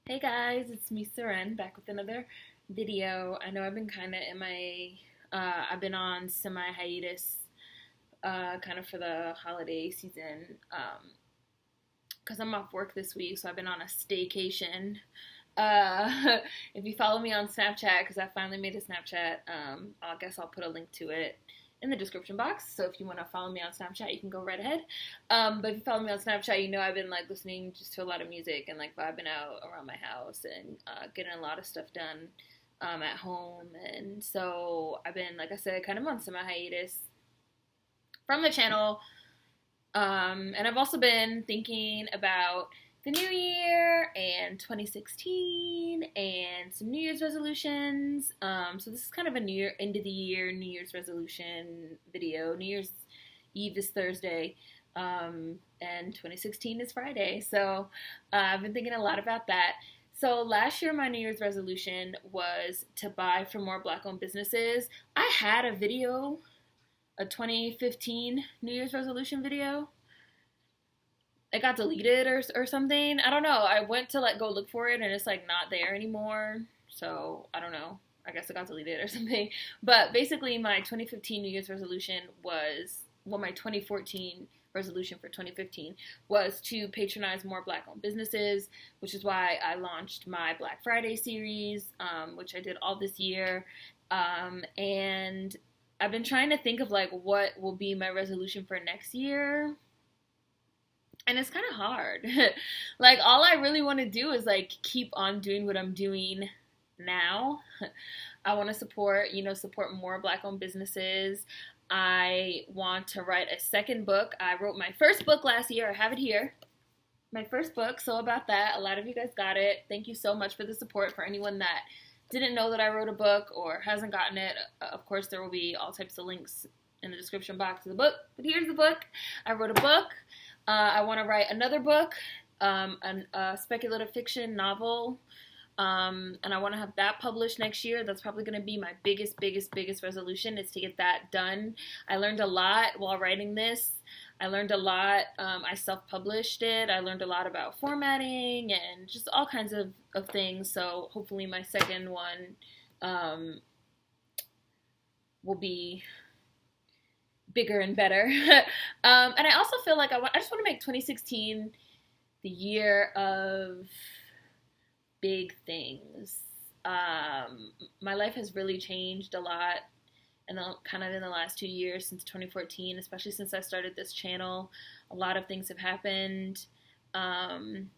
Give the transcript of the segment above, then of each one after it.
Hey guys, it's me, Seren, back with another video. I know I've been kind of I've been on semi hiatus, kind of for the holiday season, because I'm off work this week, so I've been on a staycation. If you follow me on Snapchat, because I finally made a Snapchat, I guess I'll put a link to it in the description box. So if you want to follow me on Snapchat, you can go right ahead. But if you follow me on Snapchat, you know I've been like listening just to a lot of music and like vibing out around my house and getting a lot of stuff done at home. And so I've been, like I said, kind of on semi hiatus from the channel. And I've also been thinking about the new year and 2016 and some New Year's resolutions. So this is kind of a new year, end of the year New Year's resolution video. New Year's Eve is Thursday, and 2016 is Friday. So I've been thinking a lot about that. So last year, my New Year's resolution was to buy from more Black-owned businesses. I had a video, a 2015 New Year's resolution video. It got deleted or something. I don't know. I went to like go look for it and it's like not there anymore. So I don't know. I guess it got deleted or something. But basically, my 2015 New Year's resolution was, well, my 2014 resolution for 2015 was to patronize more Black-owned businesses, which is why I launched my Black Friday series, which I did all this year. And I've been trying to think of like what will be my resolution for next year. And it's kind of hard. Like, all I really want to do is like keep on doing what I'm doing now. I want to support more Black-owned businesses. I want to write a second book. I wrote my first book last year. I have it here. My first book. So about that, a lot of you guys got it. Thank you so much for the support. For anyone that didn't know that I wrote a book or hasn't gotten it, of course, there will be all types of links in the description box of the book. But here's the book. I wrote a book. I want to write another book, a speculative fiction novel, and I want to have that published next year. That's probably going to be my biggest resolution, is to get that done. I learned a lot while writing this. I learned a lot. I self-published it. I learned a lot about formatting and just all kinds of things. So hopefully my second one will be bigger and better. And I also feel like I just want to make 2016 the year of big things. My life has really changed a lot in the last 2 years since 2014, especially since I started this channel. A lot of things have happened. And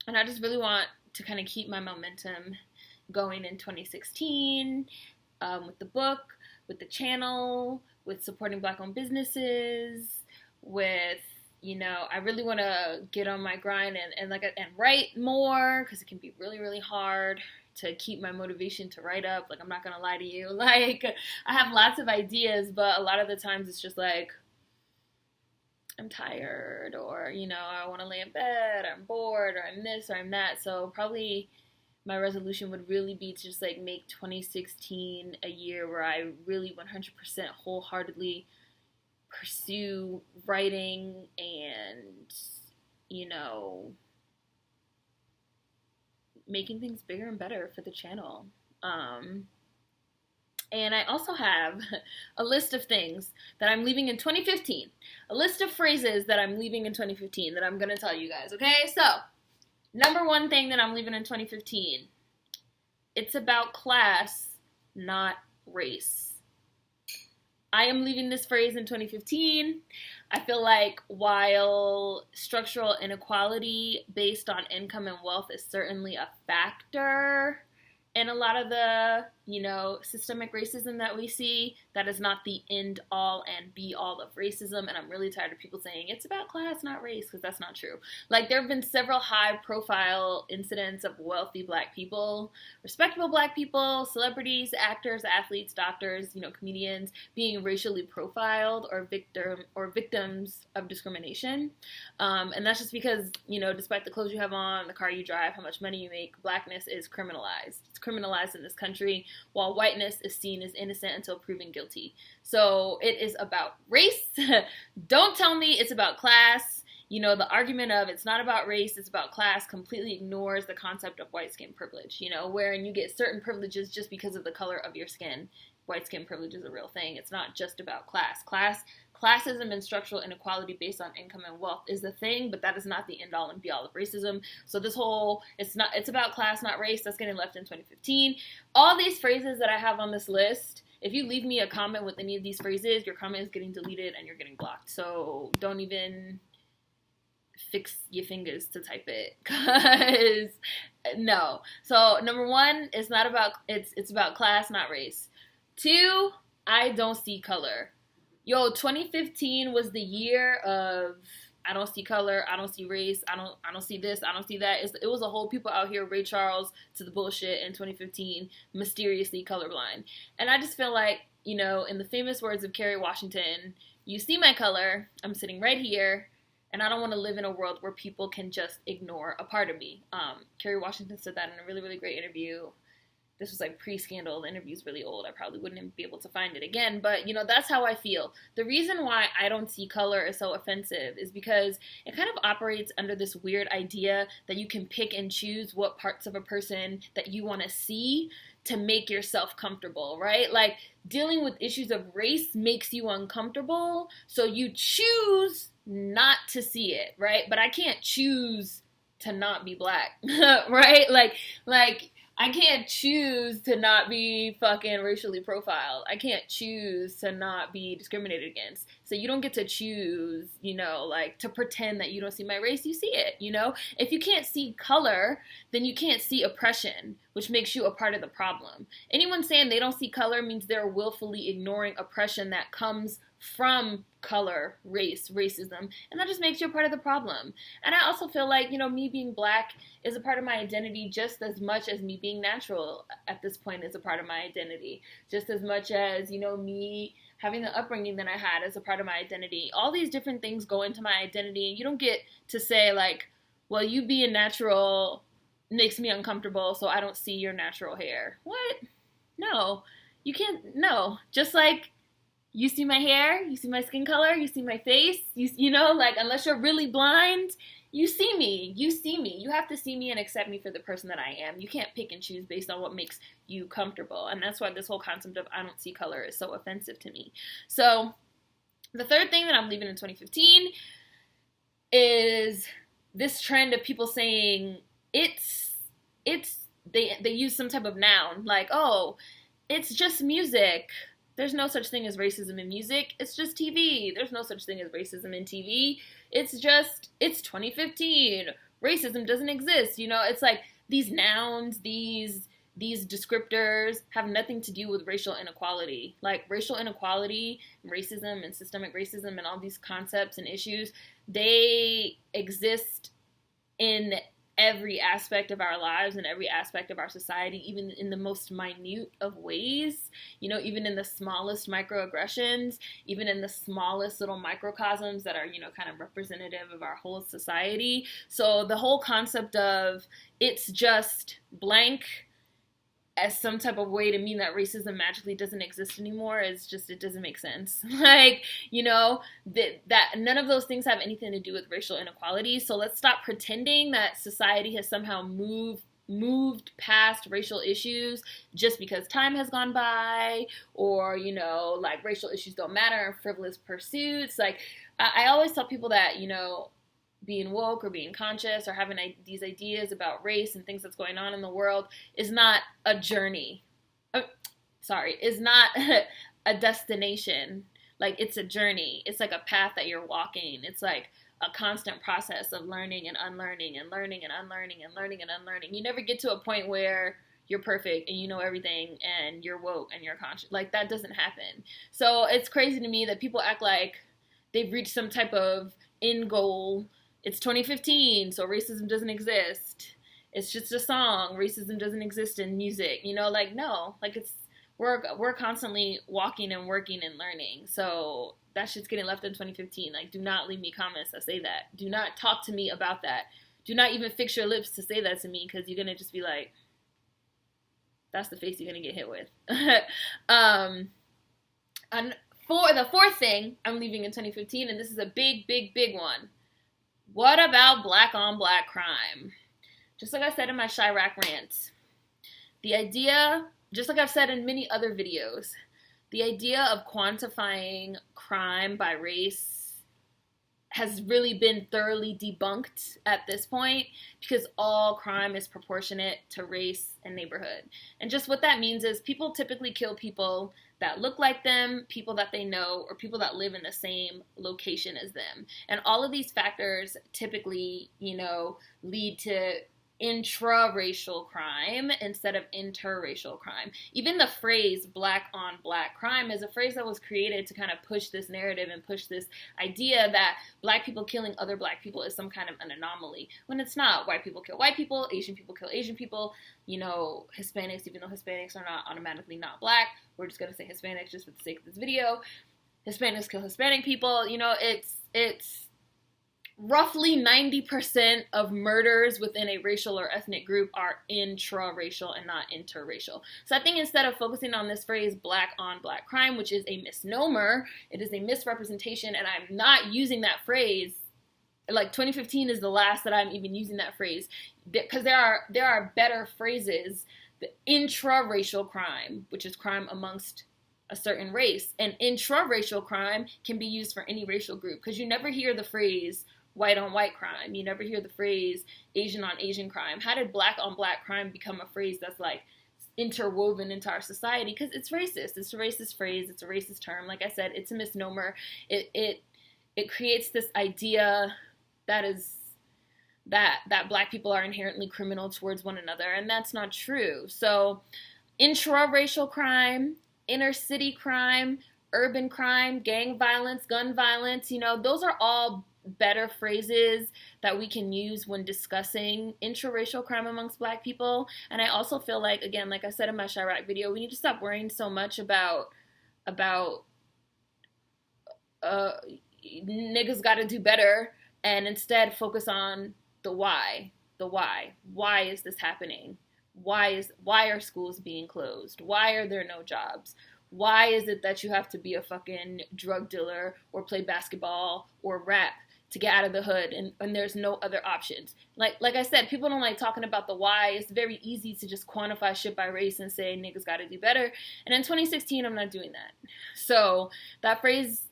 I just really want to kind of keep my momentum going in 2016, with the book, with the channel, with supporting Black-owned businesses, with, I really want to get on my grind and write more, because it can be really hard to keep my motivation to write up. Like, I'm not gonna lie to you. Like, I have lots of ideas, but a lot of the times it's just like, I'm tired, or, I want to lay in bed, or I'm bored, or I'm this, or I'm that. So probably my resolution would really be to just like make 2016 a year where I really 100% wholeheartedly pursue writing and, making things bigger and better for the channel. And I also have a list of things that I'm leaving in 2015, a list of phrases that I'm leaving in 2015 that I'm going to tell you guys, okay? So, number one thing that I'm leaving in 2015, it's about class, not race. I am leaving this phrase in 2015. I feel like while structural inequality based on income and wealth is certainly a factor in a lot of the, systemic racism that we see, that is not the end all and be all of racism. And I'm really tired of people saying it's about class, not race, because that's not true. Like, there have been several high profile incidents of wealthy Black people, respectable Black people, celebrities, actors, athletes, doctors, comedians being racially profiled or victims of discrimination. And that's just because, despite the clothes you have on, the car you drive, how much money you make, Blackness is criminalized. It's criminalized in this country, while whiteness is seen as innocent until proven guilty. So it is about race. Don't tell me it's about class. the argument of it's not about race, it's about class completely ignores the concept of white skin privilege, wherein you get certain privileges just because of the color of your skin. White skin privilege is a real thing. It's not just about class. Classism and structural inequality based on income and wealth is the thing, but that is not the end all and be all of racism. So this whole, it's about class, not race, that's getting left in 2015. All these phrases that I have on this list, if you leave me a comment with any of these phrases, your comment is getting deleted and you're getting blocked. So don't even fix your fingers to type it, because no. So number one, it's about class, not race. 2, I don't see color. 2015 was the year of I don't see color, I don't see race, I don't see this, I don't see that. It was a whole people out here, Ray Charles to the bullshit in 2015, mysteriously colorblind. And I just feel like, in the famous words of Kerry Washington, you see my color, I'm sitting right here, and I don't want to live in a world where people can just ignore a part of me. Kerry Washington said that in a really, really great interview. This was like pre-scandal. The interview's really old. I probably wouldn't be able to find it again. But, that's how I feel. The reason why I don't see color is so offensive is because it kind of operates under this weird idea that you can pick and choose what parts of a person that you want to see to make yourself comfortable, right? Like, dealing with issues of race makes you uncomfortable, so you choose not to see it, right? But I can't choose to not be black, right? Like, I can't choose to not be fucking racially profiled. I can't choose to not be discriminated against. So you don't get to choose, to pretend that you don't see my race. You see it, If you can't see color, then you can't see oppression, which makes you a part of the problem. Anyone saying they don't see color means they're willfully ignoring oppression that comes from color, race, racism, and that just makes you a part of the problem. And I also feel like, me being black is a part of my identity just as much as me being natural at this point is a part of my identity. Just as much as, me having the upbringing that I had as a part of my identity. All these different things go into my identity, and you don't get to say, like, well, you being natural makes me uncomfortable, so I don't see your natural hair. What? No. You can't, no. Just like, you see my hair, you see my skin color, you see my face, unless you're really blind, you see me. You have to see me and accept me for the person that I am. You can't pick and choose based on what makes you comfortable. And that's why this whole concept of I don't see color is so offensive to me. So the third thing that I'm leaving in 2015 is this trend of people saying they use some type of noun, like, oh, it's just music. There's no such thing as racism in music. It's just TV. There's no such thing as racism in TV. It's 2015. Racism doesn't exist. It's like these nouns, these descriptors have nothing to do with racial inequality. Like, racial inequality, racism, and systemic racism, and all these concepts and issues, they exist in every aspect of our lives and every aspect of our society, even in the most minute of ways, even in the smallest microaggressions, even in the smallest little microcosms that are, kind of representative of our whole society. So the whole concept of it's just blank as some type of way to mean that racism magically doesn't exist anymore is just, it doesn't make sense. Like, that none of those things have anything to do with racial inequality. So let's stop pretending that society has somehow moved past racial issues just because time has gone by, or, like, racial issues don't matter in frivolous pursuits. Like, I always tell people that, being woke or being conscious or having these ideas about race and things that's going on in the world is not a journey. Is not a destination. Like, it's a journey. It's like a path that you're walking. It's like a constant process of learning and unlearning and learning and unlearning and learning and unlearning. You never get to a point where you're perfect and you know everything and you're woke and you're conscious. Like, that doesn't happen. So it's crazy to me that people act like they've reached some type of end goal. It's 2015, so racism doesn't exist. It's just a song. Racism doesn't exist in music. Like, no. Like, we're constantly walking and working and learning. So that shit's getting left in 2015. Like, do not leave me comments that say that. Do not talk to me about that. Do not even fix your lips to say that to me, because you're going to just be like, that's the face you're going to get hit with. And for the fourth thing I'm leaving in 2015, and this is a big, big, big one. What about black on black crime? Just like I said in my Chirac rant, the idea, just like I've said in many other videos, the idea of quantifying crime by race has really been thoroughly debunked at this point, because all crime is proportionate to race and neighborhood. And just what that means is people typically kill people that look like them, people that they know, or people that live in the same location as them. And all of these factors typically, lead to intra-racial crime instead of interracial crime. Even the phrase black on black crime is a phrase that was created to kind of push this narrative and push this idea that black people killing other black people is some kind of an anomaly, when it's not. White people kill white people, Asian people kill Asian people, Hispanics, even though Hispanics are not automatically not black, we're just going to say Hispanics just for the sake of this video. Hispanics kill Hispanic people. It's roughly 90% of murders within a racial or ethnic group are intra-racial and not interracial. So I think instead of focusing on this phrase black on black crime, which is a misnomer, it is a misrepresentation, and I'm not using that phrase. Like 2015 is the last that I'm even using that phrase, because there are better phrases. The intra-racial crime, which is crime amongst a certain race, and intra-racial crime can be used for any racial group, because you never hear the phrase white on white crime. You never hear the phrase Asian on Asian crime. How did black on black crime become a phrase that's like interwoven into our society? Because it's racist. It's a racist phrase. It's a racist term. Like I said, it's a misnomer. It creates this idea that black people are inherently criminal towards one another, and that's not true. So intra-racial crime, inner city crime, urban crime, gang violence, gun violence, those are all better phrases that we can use when discussing intraracial crime amongst black people. And I also feel like, again, like I said in my Chirac video, we need to stop worrying so much about niggas gotta do better, and instead focus on the why. Why is this happening? Why are schools being closed? Why are there no jobs? Why is it that you have to be a fucking drug dealer or play basketball or rap to get out of the hood, and there's no other options? Like I said, people don't like talking about the why. It's very easy to just quantify shit by race and say niggas gotta do better. And in 2016, I'm not doing that. So that phrase,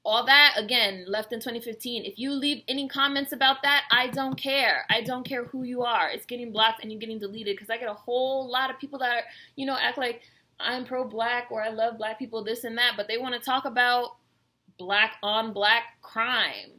all that, again, left in 2015. If you leave any comments about that, I don't care. I don't care who you are. It's getting blocked and you're getting deleted, because I get a whole lot of people that are, act like I'm pro-black or I love black people, this and that, but they want to talk about black on black crime.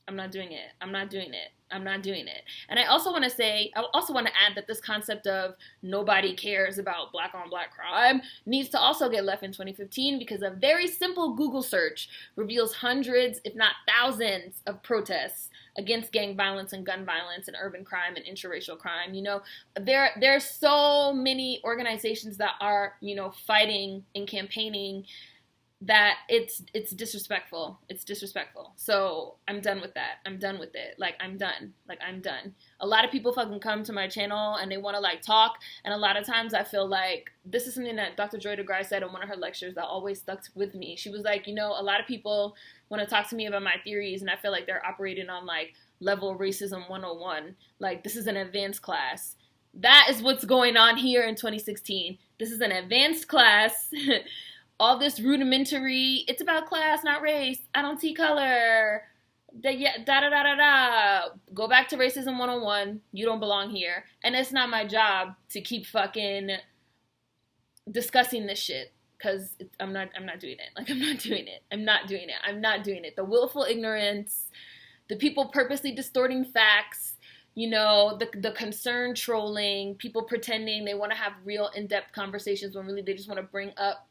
I'm not doing it. I'm not doing it. I'm not doing it. And I also want to add that this concept of nobody cares about black on black crime needs to also get left in 2015, because a very simple Google search reveals hundreds, if not thousands, of protests against gang violence and gun violence and urban crime and interracial crime. There's so many organizations that are, fighting and campaigning that it's disrespectful. It's disrespectful. So I'm done with that. I'm done with it. I'm done. I'm done. A lot of people fucking come to my channel and they want to talk. And a lot of times I feel like this is something that Dr. Joy DeGruy said in one of her lectures that always stuck with me. She was like, a lot of people want to talk to me about my theories, and I feel like they're operating on level racism 101. This is an advanced class. That is what's going on here in 2016. This is an advanced class. All this rudimentary, it's about class, not race, I don't see color, da-da-da-da-da. Go back to racism 101, you don't belong here. And it's not my job to keep fucking discussing this shit, because I'm not doing it. I'm not doing it. I'm not doing it. I'm not doing it. The willful ignorance, the people purposely distorting facts, the concerned trolling, people pretending they want to have real in-depth conversations when really they just want to bring up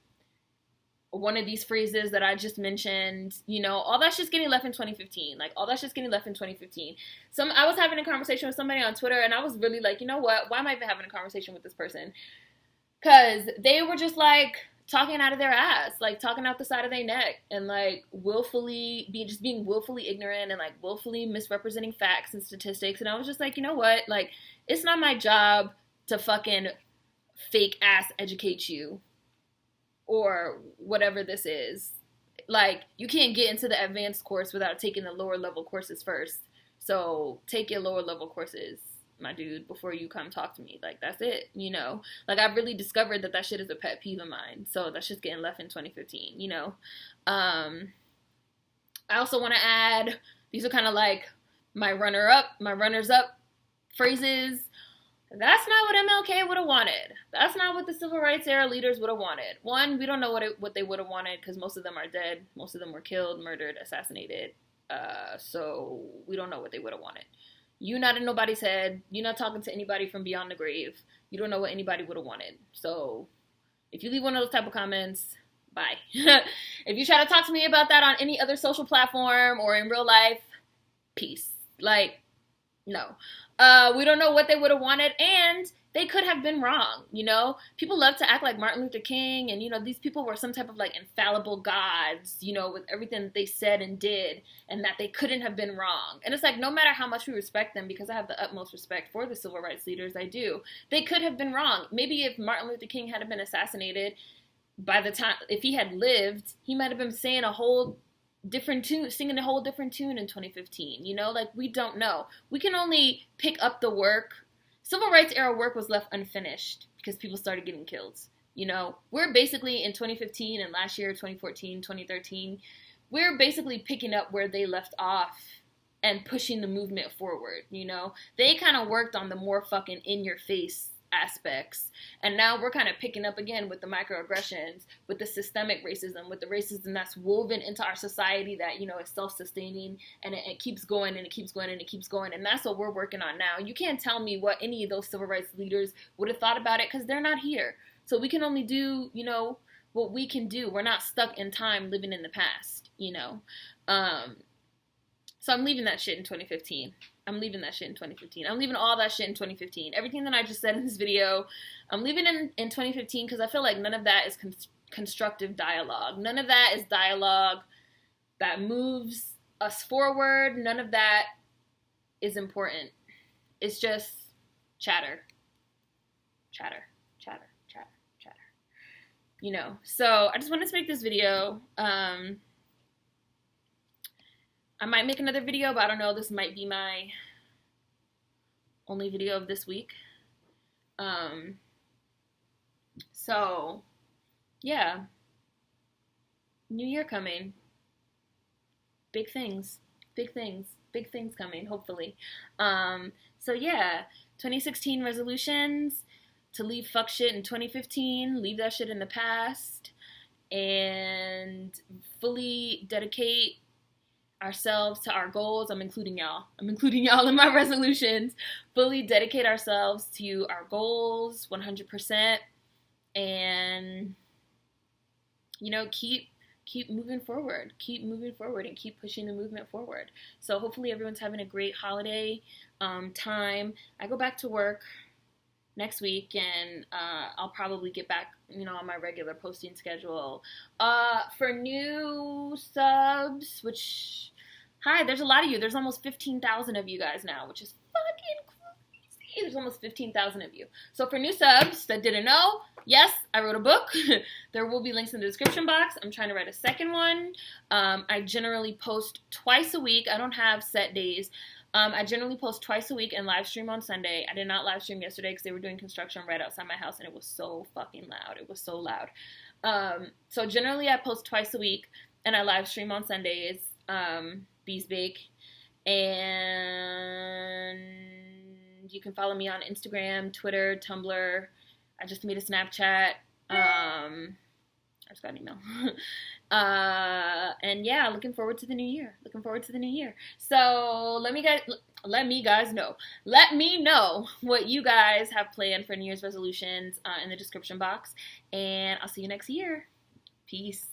one of these phrases that I just mentioned, all that's just getting left in 2015. All that's just getting left in 2015. I was having a conversation with somebody on Twitter, and I was really like, you know what? Why am I even having a conversation with this person? Because they were just talking out of their ass, talking out the side of their neck, and being willfully ignorant and willfully misrepresenting facts and statistics. And I was just like, you know what? It's not my job to fucking fake ass educate you, or whatever this is. You can't get into the advanced course without taking the lower level courses first. So take your lower level courses, my dude, before you come talk to me. Like, that's it, you know? Like, I've really discovered that shit is a pet peeve of mine. So that's just getting left in 2015, you know? I also want to add, these are kind of like my runners up phrases. That's not what MLK would have wanted. That's not what the civil rights era leaders would have wanted. One, we don't know what they would have wanted because most of them are dead. Most of them were killed, murdered, assassinated. So we don't know what they would have wanted. You're not in nobody's head. You're not talking to anybody from beyond the grave. You don't know what anybody would have wanted. So if you leave one of those type of comments, bye. If you try to talk to me about that on any other social platform or in real life, peace. Like, no. We don't know what they would have wanted, and they could have been wrong, you know? People love to act like Martin Luther King, and, you know, these people were some type of, like, infallible gods, you know, with everything that they said and did, and that they couldn't have been wrong. And it's like, no matter how much we respect them, because I have the utmost respect for the civil rights leaders, I do, they could have been wrong. Maybe if Martin Luther King had been assassinated, by the time, if he had lived, he might have been saying a whole different tune, singing a whole different tune in 2015, you know? Like, we don't know. We can only pick up the work. Civil rights era work was left unfinished because people started getting killed, you know? We're basically in 2015 and last year, 2014, 2013, we're basically picking up where they left off and pushing the movement forward, you know? They kind of worked on the more fucking in-your-face aspects, and now we're kind of picking up again with the microaggressions, with the systemic racism, with the racism that's woven into our society that, you know, is self-sustaining, and it keeps going and it keeps going and it keeps going, and that's what we're working on now. You can't tell me what any of those civil rights leaders would have thought about it because they're not here. So we can only do, you know, what we can do. We're not stuck in time living in the past, you know. So I'm leaving that shit in 2015. I'm leaving that shit in 2015. I'm leaving all that shit in 2015. Everything that I just said in this video, I'm leaving in 2015 because I feel like none of that is constructive dialogue. None of that is dialogue that moves us forward. None of that is important. It's just chatter. Chatter, chatter, chatter, chatter. You know, so I just wanted to make this video. I might make another video, but I don't know. This might be my only video of this week. So, yeah. New Year coming. Big things. Big things. Big things coming, hopefully. So, yeah. 2016 resolutions to leave fuck shit in 2015. Leave that shit in the past. And fully dedicate ourselves to our goals. I'm including y'all in my resolutions. Fully dedicate ourselves to our goals 100%, and, you know, keep moving forward, and keep pushing the movement forward. So hopefully everyone's having a great holiday time. I go back to work next week, and I'll probably get back, you know, on my regular posting schedule. For new subs, which, hi, there's a lot of you. There's almost 15,000 of you guys now, which is fucking crazy. There's almost 15,000 of you. So for new subs that didn't know, yes, I wrote a book. There will be links in the description box. I'm trying to write a second one. I generally post twice a week. I don't have set days. I generally post twice a week and live stream on Sunday. I did not live stream yesterday because they were doing construction right outside my house, and it was so fucking loud. It was so loud. So generally I post twice a week, and I live stream on Sundays. Bees Bake. And you can follow me on Instagram, Twitter, Tumblr. I just made a Snapchat. I just got an email. And yeah, looking forward to the new year. So let me know what you guys have planned for New Year's resolutions in the description box, and I'll see you next year. Peace.